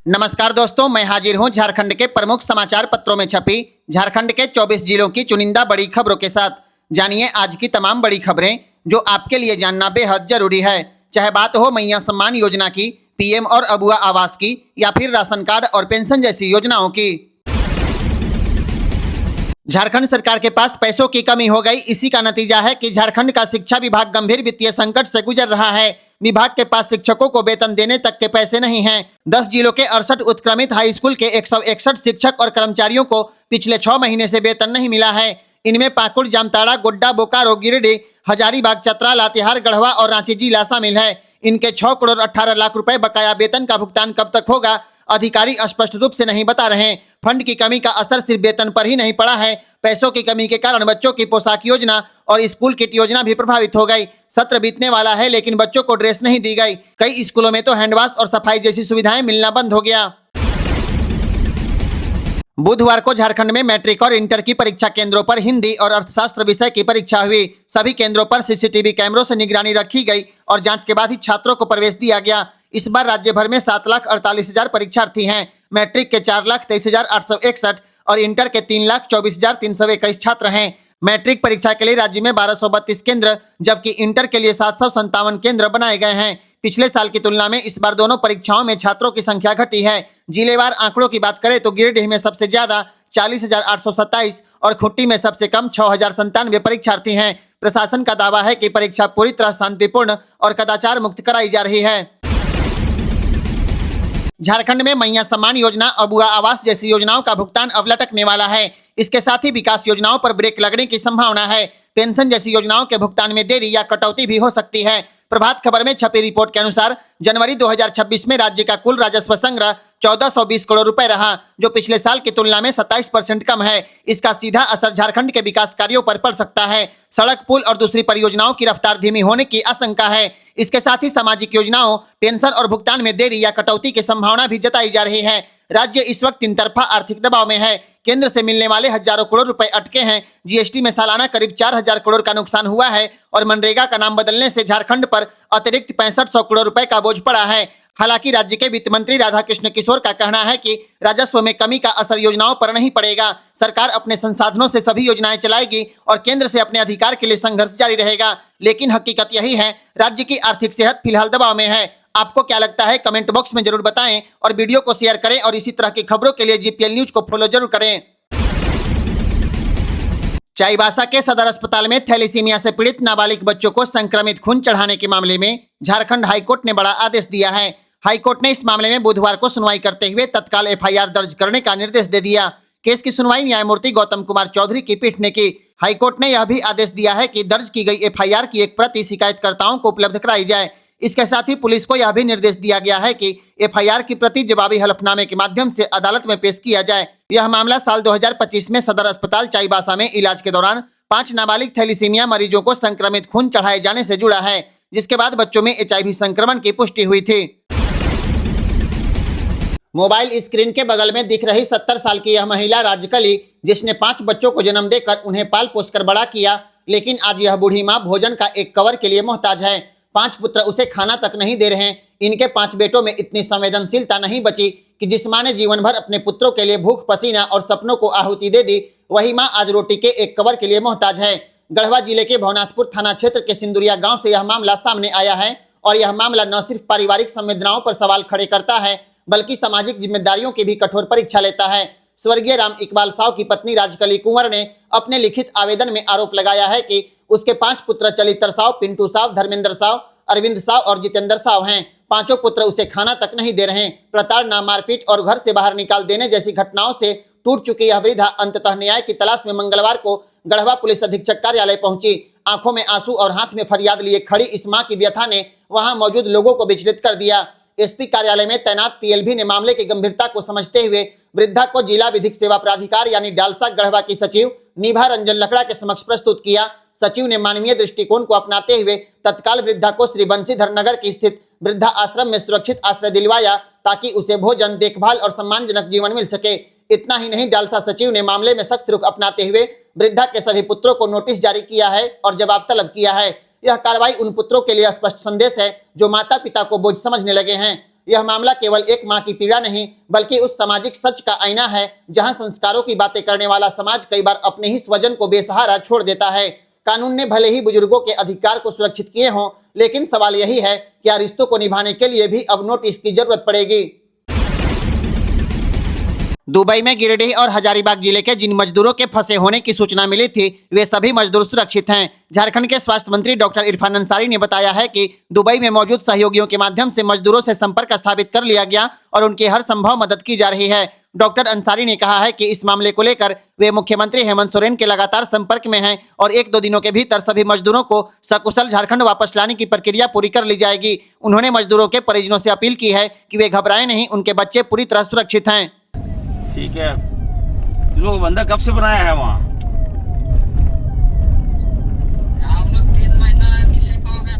नमस्कार दोस्तों, मैं हाजिर हूं झारखंड के प्रमुख समाचार पत्रों में छपी झारखंड के 24 जिलों की चुनिंदा बड़ी खबरों के साथ। जानिए आज की तमाम बड़ी खबरें जो आपके लिए जानना बेहद जरूरी है। चाहे बात हो मैया सम्मान योजना की, पीएम और अबुआ आवास की, या फिर राशन कार्ड और पेंशन जैसी योजनाओं की। झारखंड सरकार के पास पैसों की कमी हो गई। इसी का नतीजा है कि झारखंड का शिक्षा विभाग गंभीर वित्तीय संकट से गुजर रहा है। विभाग के पास शिक्षकों को वेतन देने तक के पैसे नहीं हैं। 10 जिलों के 68 उत्क्रमित हाई स्कूल के 161 शिक्षक और कर्मचारियों को पिछले 6 महीने से वेतन नहीं मिला है। इनमें पाकुड़, जामताड़ा, गोड्डा, बोकारो, गिरिडीह, हजारीबाग, चतरा, लातेहार, गढ़वा और रांची जिला शामिल है। इनके 6 करोड़ 18 लाख रुपए बकाया वेतन का भुगतान कब तक होगा, अधिकारी स्पष्ट रूप से नहीं बता रहे। फंड की कमी का असर सिर्फ वेतन पर ही नहीं पड़ा है। पैसों की कमी के कारण बच्चों की पोशाक योजना और स्कूल किट योजना भी प्रभावित हो गई। सत्र बीतने वाला है लेकिन बच्चों को ड्रेस नहीं दी गई। कई स्कूलों में तो हैंडवाश और सफाई जैसी सुविधाएं मिलना बंद हो गया। बुधवार को झारखंड में मैट्रिक और इंटर की परीक्षा केंद्रों पर हिंदी और अर्थशास्त्र विषय की परीक्षा हुई। सभी केंद्रों पर सीसीटीवी कैमरों से निगरानी रखी गई और जांच के बाद ही छात्रों को प्रवेश दिया गया। इस बार राज्य भर में 7,48,000 परीक्षार्थी हैं। मैट्रिक के 4,23,861 और इंटर के 3,24,321 छात्र हैं। मैट्रिक परीक्षा के लिए राज्य में 1232 केंद्र जबकि इंटर के लिए 757 केंद्र बनाए गए हैं। पिछले साल की तुलना में इस बार दोनों परीक्षाओं में छात्रों की संख्या घटी है। जिलेवार आंकड़ों की बात करें तो गिरिडीह में सबसे ज्यादा 40,827 और खूंटी में सबसे कम 6,097 परीक्षार्थी हैं। प्रशासन का दावा है कि परीक्षा पूरी तरह शांतिपूर्ण और कदाचार मुक्त कराई जा रही है। झारखंड में मैया सम्मान योजना, अबुआ आवास जैसी योजनाओं का भुगतान अब लटकने वाला है। इसके साथ ही विकास योजनाओं पर ब्रेक लगने की संभावना है। पेंशन जैसी योजनाओं के भुगतान में देरी या कटौती भी हो सकती है। प्रभात खबर में छपी रिपोर्ट के अनुसार जनवरी 2026 में राज्य का कुल राजस्व संग्रह 1420 करोड़ रुपए रहा, जो पिछले साल की तुलना में 27% कम है। इसका सीधा असर झारखंड के विकास कार्यों पर पड़ सकता है। सड़क, पुल और दूसरी परियोजनाओं की रफ्तार धीमी होने की आशंका है। इसके साथ ही सामाजिक योजनाओं, पेंशन और भुगतान में देरी या कटौती की संभावना भी जताई जा रही है। राज्य इस वक्त 3 तरफा आर्थिक दबाव में है। केंद्र से मिलने वाले हजारों करोड़ रुपए अटके हैं। जीएसटी में सालाना करीब 4,000 करोड़ का नुकसान हुआ है और मनरेगा का नाम बदलने से झारखंड पर अतिरिक्त 6500 करोड़ रुपए का बोझ पड़ा है। हालांकि राज्य के वित्त मंत्री राधाकृष्ण किशोर का कहना है कि राजस्व में कमी का असर योजनाओं पर नहीं पड़ेगा। सरकार अपने संसाधनों से सभी योजनाएं चलाएगी और केंद्र से अपने अधिकार के लिए संघर्ष जारी रहेगा। लेकिन हकीकत यही है, राज्य की आर्थिक सेहत फिलहाल दबाव में है। आपको क्या लगता है, कमेंट बॉक्स में जरूर बताएं और वीडियो को शेयर करें और इसी तरह की खबरों के लिए जीपीएल न्यूज को फॉलो जरूर करें। चाईबासा के सदर अस्पताल में थैलेसीमिया से पीड़ित नाबालिग बच्चों को संक्रमित खून चढ़ाने के मामले में झारखंड हाईकोर्ट ने बड़ा आदेश दिया है। हाईकोर्ट ने इस मामले में बुधवार को सुनवाई करते हुए तत्काल एफआईआर दर्ज करने का निर्देश दे दिया। केस की सुनवाई न्यायमूर्ति गौतम कुमार चौधरी की पीठ ने की। हाईकोर्ट ने यह भी आदेश दिया है कि दर्ज की गई एफआईआर की एक प्रति शिकायतकर्ताओं को उपलब्ध कराई जाए। इसके साथ ही पुलिस को यह भी निर्देश दिया गया है कि एफआईआर की प्रति जवाबी हलफनामे के माध्यम से अदालत में पेश किया जाए। यह मामला साल 2025 में सदर अस्पताल चाईबासा में इलाज के दौरान 5 नाबालिग थैलेसीमिया मरीजों को संक्रमित खून चढ़ाए जाने से जुड़ा है, जिसके बाद बच्चों में एचआईवी संक्रमण की पुष्टि हुई थी। मोबाइल स्क्रीन के बगल में दिख रही 70 साल की यह महिला राजकली, जिसने 5 बच्चों को जन्म देकर उन्हें पाल पोस कर बड़ा किया, लेकिन आज यह बूढ़ी माँ भोजन का एक कवर के लिए मोहताज है। 5 पुत्र उसे खाना तक नहीं दे रहे हैं। इनके 5 बेटों में इतनी संवेदनशीलता नहीं बची कि जिस माँ ने जीवन भर अपने पुत्रों के लिए भूख, पसीना और सपनों को आहुति दे दी, वही माँ आज रोटी के एक कवर के लिए मोहताज है। गढ़वा जिले के भवनाथपुर थाना क्षेत्र के सिंदुरिया गांव से यह मामला सामने आया है और यह मामला न सिर्फ पारिवारिक संवेदनाओं पर सवाल खड़े करता है बल्कि सामाजिक जिम्मेदारियों की भी कठोर परीक्षा लेता है। स्वर्गीय राम इकबाल साव की पत्नी राजकली कुंवर ने अपने लिखित आवेदन में आरोप लगाया है कि उसके 5 पुत्र चलितर साव, पिंटू साव, धर्मेंद्र साव, अरविंद साव और जितेंद्र साव हैं। 5 पुत्र उसे खाना तक नहीं दे रहे। प्रताड़ना, मारपीट और घर से बाहर निकाल देने जैसी घटनाओं से टूट चुकी यह वृद्धा अंततः न्याय की तलाश में मंगलवार को गढ़वा पुलिस अधीक्षक कार्यालय पहुंची। आंखों में आंसू और हाथ में फरियाद लिए खड़ी इस मां की व्यथा ने वहां मौजूद लोगों को विचलित कर दिया। एसपी कार्यालय में तैनात पीएलभी ने मामले की गंभीरता को समझते हुए वृद्धा को जिला विधिक सेवा प्राधिकार यानी डालसा गढ़वा की सचिव निभा रंजन लकड़ा के समक्ष प्रस्तुत किया। सचिव ने मानवीय दृष्टिकोण को अपनाते हुए तत्काल वृद्धा को श्री बंशीधर नगर की स्थित वृद्धा आश्रम में सुरक्षित आश्रय दिलवाया ताकि उसे भोजन, देखभाल और सम्मानजनक जीवन मिल सके। इतना ही नहीं, डालसा सचिव ने मामले में सख्त रुख अपनाते हुए वृद्धा के सभी पुत्रों को नोटिस जारी किया है और जवाब तलब किया है। यह कार्रवाई उन पुत्रों के लिए स्पष्ट संदेश है जो माता पिता को बोझ समझने लगे हैं। यह मामला केवल एक मां की पीड़ा नहीं बल्कि उस सामाजिक सच का आईना है जहां संस्कारों की बातें करने वाला समाज कई बार अपने ही स्वजन को बेसहारा छोड़ देता है। कानून ने भले ही बुजुर्गों के अधिकार को सुरक्षित किए हों, लेकिन सवाल यही है क्या रिश्तों को निभाने के लिए भी अब नोटिस की जरूरत पड़ेगी। दुबई में गिरिडीह और हजारीबाग जिले के जिन मजदूरों के फंसे होने की सूचना मिली थी वे सभी मजदूर सुरक्षित हैं। झारखंड के स्वास्थ्य मंत्री डॉक्टर इरफान अंसारी ने बताया है कि दुबई में मौजूद सहयोगियों के माध्यम से मजदूरों से संपर्क स्थापित कर लिया गया और उनकी हर संभव मदद की जा रही है। डॉक्टर अंसारी ने कहा है कि इस मामले को लेकर वे मुख्यमंत्री हेमंत सोरेन के लगातार संपर्क में हैं और 1-2 दिनों के भीतर सभी मजदूरों को सकुशल झारखंड वापस लाने की प्रक्रिया पूरी कर ली जाएगी। उन्होंने मजदूरों के परिजनों से अपील की है कि वे घबराएं नहीं, उनके बच्चे पूरी तरह सुरक्षित हैं। ठीक है, तुम लोग बंदा कब से बनाया है वहाँ? हम लोग 3 महीना किसी को हो गया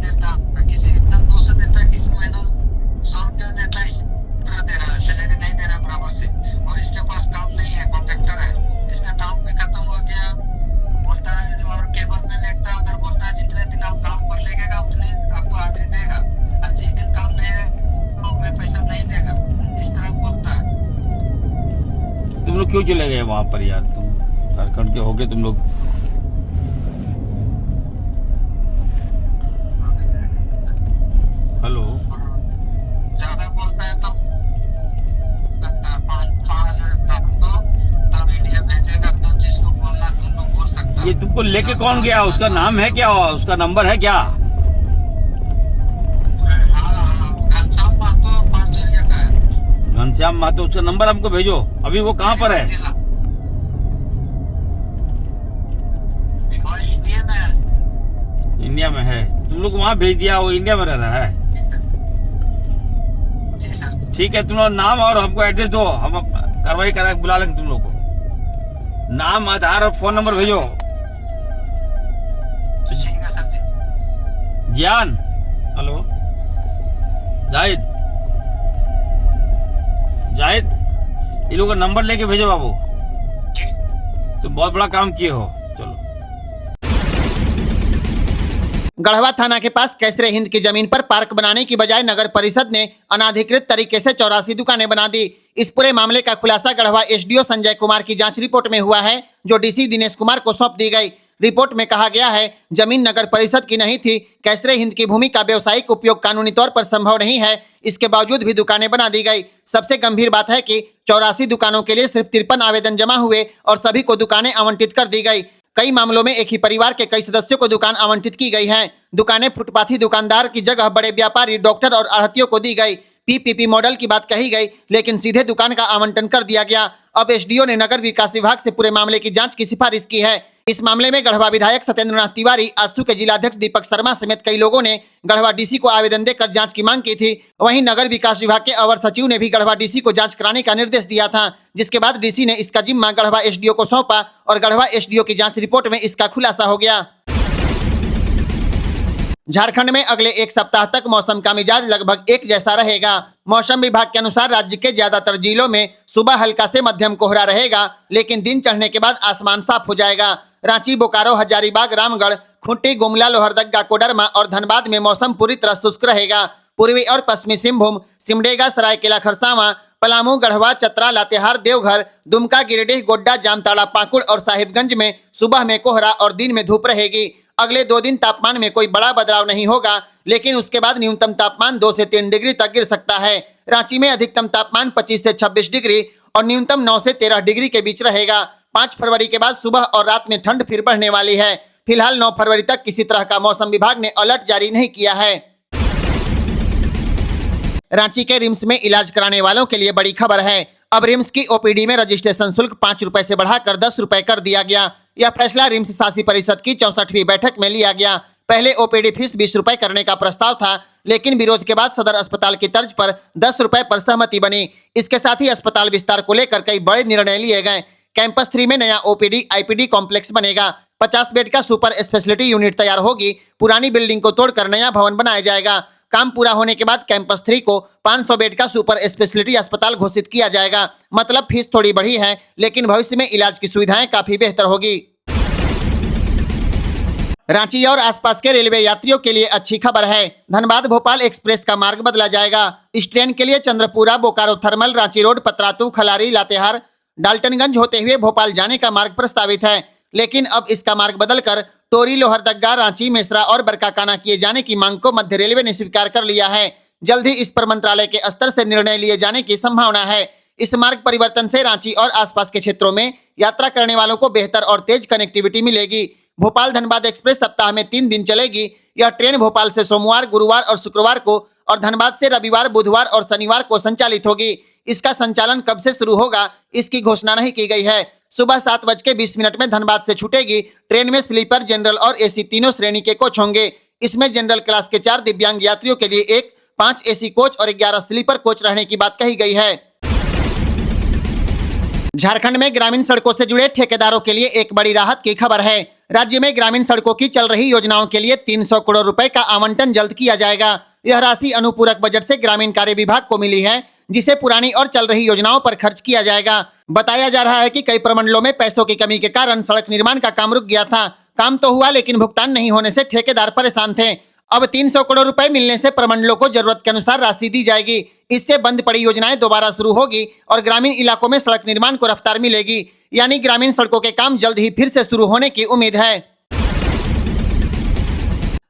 देता, किसी एकदम 200 देता, किसी महीना 100 रुपया देता, इस तरह दे रहा है, सैलरी नहीं दे रहा बराबर से। और इसके पास काम नहीं है, कॉन्ट्रैक्टर है, इसका काम भी खत्म हो गया। बोलता है और केबल में लेटता है, उधर बोलता है जितने दिन आप काम कर लेगा उतने आपको हाजिरी देगा, और जिस दिन काम नहीं है मैं पैसा नहीं देगा, इस तरह बोलता है। तुम लोग क्यों चले गए वहाँ पर यार? तुम झारखंड के होगे तुम लोग। हेलो, ज्यादा बोलता है तो 5,000 दो, तब इंडिया भेजेगा। तो जिसको बोलना तुम लोग बोल सकते हो। ये तुमको लेके कौन गया? उसका नाम है क्या? उसका नंबर है क्या? घनश्याम महतो, उसका नंबर हमको भेजो। अभी वो कहाँ पर है? इंडिया में है। तुम लोग वहाँ भेज दिया, वो इंडिया में रह रहा है। ठीक है, तुम लोग नाम और हमको एड्रेस दो, हम कार्रवाई करा बुला लेंगे तुम लोग को। नाम, आधार और फोन नंबर भेजो। ठीक है सर जी। ज्ञान, हेलो जाहिद, ये लोग का नंबर लेके भेजो बाबू। तो बहुत बड़ा काम किए हो। चलो। गढ़वा थाना के पास कैसरे हिंद की जमीन पर पार्क बनाने की बजाय नगर परिषद ने अनाधिकृत तरीके से 84 दुकानें बना दी। इस पूरे मामले का खुलासा गढ़वा एसडीओ संजय कुमार की जांच रिपोर्ट में हुआ है, जो डीसी दिनेश कुमार को सौंप दी गई। रिपोर्ट में कहा गया है जमीन नगर परिषद की नहीं थी। कैसरे हिंद की भूमि का व्यवसायिक उपयोग कानूनी तौर पर संभव नहीं है, इसके बावजूद भी दुकानें बना दी गई। सबसे गंभीर बात है कि 84 दुकानों के लिए सिर्फ 53 आवेदन जमा हुए और सभी को दुकानें आवंटित कर दी गई। कई मामलों में एक ही परिवार के कई सदस्यों को दुकान आवंटित की गई है। दुकानें फुटपाथी दुकानदार की जगह बड़े व्यापारी, डॉक्टर और आढ़तियों को दी गई। पीपीपी मॉडल की बात कही गई, लेकिन सीधे दुकान का आवंटन कर दिया गया। अब एसडीओ ने नगर विकास विभाग से पूरे मामले की जांच की सिफारिश की है। इस मामले में गढ़वा विधायक सत्येंद्र नाथ तिवारी, आजसू के जिलाध्यक्ष दीपक शर्मा समेत कई लोगों ने गढ़वा डीसी को आवेदन देकर जांच की मांग की थी। वहीं नगर विकास विभाग के अवर सचिव ने भी गढ़वा डीसी को जांच कराने का निर्देश दिया था, जिसके बाद डीसी ने इसका जिम्मा गढ़वा एसडीओ को सौंपा और गढ़वा एसडीओ की जांच रिपोर्ट में इसका खुलासा हो गया। झारखंड में अगले 1 सप्ताह तक मौसम का मिजाज लगभग एक जैसा रहेगा। मौसम विभाग के अनुसार राज्य के ज्यादातर जिलों में सुबह हल्का से मध्यम कोहरा रहेगा, लेकिन दिन चढ़ने के बाद आसमान साफ हो जाएगा। रांची, बोकारो, हजारीबाग, रामगढ़, खूंटी, गुमला, लोहरदगा, कोडरमा और धनबाद में मौसम पूरी तरह शुष्क रहेगा। पूर्वी और पश्चिमी सिंहभूम, सिमडेगा, सरायकेला खरसावां, पलामू, गढ़वा, चतरा, लातेहार, देवघर, दुमका, गिरिडीह, गोड्डा, जामताड़ा, पाकुड़ और साहिबगंज में सुबह में कोहरा और दिन में धूप रहेगी। अगले 2 दिन तापमान में कोई बड़ा बदलाव नहीं होगा, लेकिन उसके बाद न्यूनतम तापमान 2 से 3 डिग्री तक गिर सकता है। रांची में अधिकतम तापमान 25 से 26 डिग्री और न्यूनतम 9 से 13 डिग्री के बीच रहेगा। 5 फरवरी के बाद सुबह और रात में ठंड फिर बढ़ने वाली है। फिलहाल 9 फरवरी तक किसी तरह का मौसम विभाग ने अलर्ट जारी नहीं किया है। रांची के रिम्स में इलाज कराने वालों के लिए बड़ी खबर है। अब रिम्स की ओपीडी में रजिस्ट्रेशन शुल्क 5 रुपए से बढ़ाकर 10 रुपए कर दिया गया। यह फैसला रिम्स शासी परिषद की 64वीं बैठक में लिया गया। पहले ओपीडी फीस 20 रुपए करने का प्रस्ताव था, लेकिन विरोध के बाद सदर अस्पताल की तर्ज पर 10 रुपए पर सहमति बनी। इसके साथ ही अस्पताल विस्तार को लेकर कई बड़े निर्णय लिए गए। कैंपस 3 में नया ओपीडी आईपीडी कॉम्प्लेक्स बनेगा। 50 बेड का सुपर स्पेशलिटी यूनिट तैयार होगी। पुरानी बिल्डिंग को तोड़कर नया भवन बनाया जाएगा। काम पूरा होने के बाद कैंपस 3 को 500 बेड का सुपर स्पेशलिटी अस्पताल घोषित किया जाएगा। मतलब फीस थोड़ी बढ़ी है, लेकिन भविष्य में इलाज की सुविधाएं काफी बेहतर होगी। रांची और आसपास के रेलवे यात्रियों के लिए अच्छी खबर है। धनबाद भोपाल एक्सप्रेस का मार्ग बदला जाएगा। इस ट्रेन के लिए चंद्रपुरा, बोकारो थर्मल, रांची रोड, पतरातू, खलारी, लातेहार, डाल्टनगंज होते हुए भोपाल जाने का मार्ग प्रस्तावित है, लेकिन अब इसका मार्ग बदलकर टोरी, लोहरदगा, रांची, मेसरा और बरकाकाना किए जाने की मांग को मध्य रेलवे ने स्वीकार कर लिया है। जल्द ही इस पर मंत्रालय के स्तर से निर्णय लिए जाने की संभावना है। इस मार्ग परिवर्तन से रांची और आसपास के क्षेत्रों में यात्रा करने वालों को बेहतर और तेज कनेक्टिविटी मिलेगी। भोपाल धनबाद एक्सप्रेस सप्ताह में 3 दिन चलेगी। यह ट्रेन भोपाल से सोमवार, गुरुवार और शुक्रवार को और धनबाद से रविवार, बुधवार और शनिवार को संचालित होगी। इसका संचालन कब से शुरू होगा, इसकी घोषणा नहीं की गई है। सुबह 7:20 में धनबाद से छूटेगी। ट्रेन में स्लीपर, जनरल और एसी तीनों श्रेणी के कोच होंगे। इसमें जनरल क्लास के 4 दिव्यांग यात्रियों के लिए एक, 5 एसी कोच और 11 स्लीपर कोच रहने की बात कही गई है। झारखंड में ग्रामीण सड़कों से जुड़े ठेकेदारों के लिए एक बड़ी राहत की खबर है। राज्य में ग्रामीण सड़कों की चल रही योजनाओं के लिए 300 करोड़ रुपए का आवंटन जल्द किया जाएगा। यह राशि अनुपूरक बजट से ग्रामीण कार्य विभाग को मिली है, जिसे पुरानी और चल रही योजनाओं पर खर्च किया जाएगा। बताया जा रहा है कि कई प्रमंडलों में पैसों की कमी के कारण सड़क निर्माण का काम रुक गया था। काम तो हुआ, लेकिन भुगतान नहीं होने से ठेकेदार परेशान थे। अब 300 करोड़ रुपए मिलने से प्रमंडलों को जरूरत के अनुसार राशि दी जाएगी। इससे बंद पड़ी योजनाएं दोबारा शुरू होगी और ग्रामीण इलाकों में सड़क निर्माण को रफ्तार मिलेगी। यानी ग्रामीण सड़कों के काम जल्द ही फिर से शुरू होने की उम्मीद है।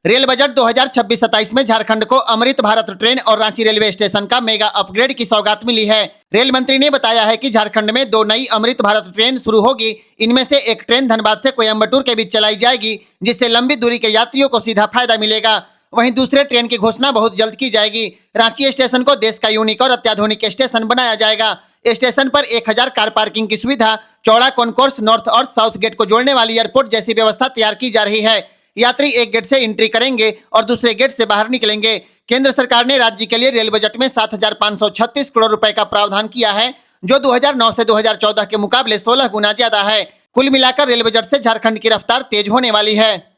रेल बजट 2026-27 में झारखंड को अमृत भारत ट्रेन और रांची रेलवे स्टेशन का मेगा अपग्रेड की सौगात मिली है। रेल मंत्री ने बताया है कि झारखंड में 2 नई अमृत भारत ट्रेन शुरू होगी। इनमें से एक ट्रेन धनबाद से कोयम्बटूर के बीच चलाई जाएगी, जिससे लंबी दूरी के यात्रियों को सीधा फायदा मिलेगा। वहीं दूसरे ट्रेन की घोषणा बहुत जल्द की जाएगी। रांची स्टेशन को देश का यूनिक और अत्याधुनिक स्टेशन बनाया जाएगा। स्टेशन पर 1000 कार पार्किंग की सुविधा, चौड़ा कॉन्कोर्स, नॉर्थ और साउथ गेट को जोड़ने वाली एयरपोर्ट जैसी व्यवस्था तैयार की जा रही है। यात्री एक गेट से एंट्री करेंगे और दूसरे गेट से बाहर निकलेंगे। केंद्र सरकार ने राज्य के लिए रेल बजट में 7,536 करोड़ रुपए का प्रावधान किया है, जो 2009 से 2014 के मुकाबले 16 गुना ज्यादा है। कुल मिलाकर रेल बजट से झारखंड की रफ्तार तेज होने वाली है।